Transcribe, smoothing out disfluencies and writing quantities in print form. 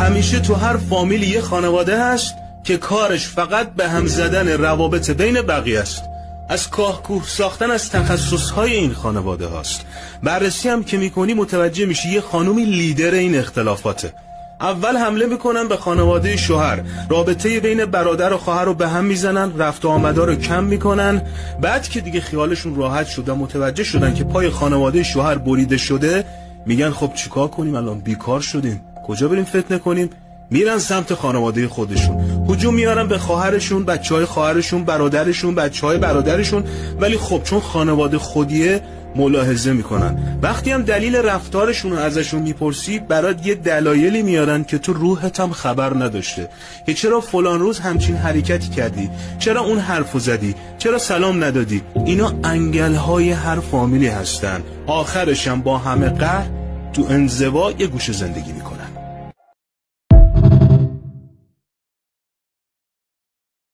همیشه تو هر فامیلی یه خانواده هست که کارش فقط به هم زدن روابط بین بقیه است. از کاهکوه ساختن از تخصصهای این خانواده هاست. بررسی هم که میکنی متوجه میشی یه خانومی لیدر این اختلافاته. اول حمله میکنن به خانواده شوهر، رابطه بین برادر و خواهر رو به هم میزنن، رفت و آمدا رو کم میکنن. بعد که دیگه خیالشون راحت شد و متوجه شدن که پای خانواده شوهر بریده شده، میگن خب چیکار کنیم الان؟ بیکار شدیم، کجا بریم فتنه کنیم؟ میرن سمت خانواده خودشون، هجوم میارن به خواهرشون، بچهای خواهرشون، برادرشون، بچهای برادرشون. ولی خب چون خانواده خودیه ملاحظه میکنن. وقتی هم دلیل رفتارشون رو ازشون میپرسی، برات یه دلایلی میارن که تو روحت هم خبر نداشته، که چرا فلان روز همچین حرکتی کردی، چرا اون حرفو زدی، چرا سلام ندادی. اینا انگل‌های هر فامیلی هستن. آخرش هم با همه قهر تو انزوا یه گوشه زندگی میکنن.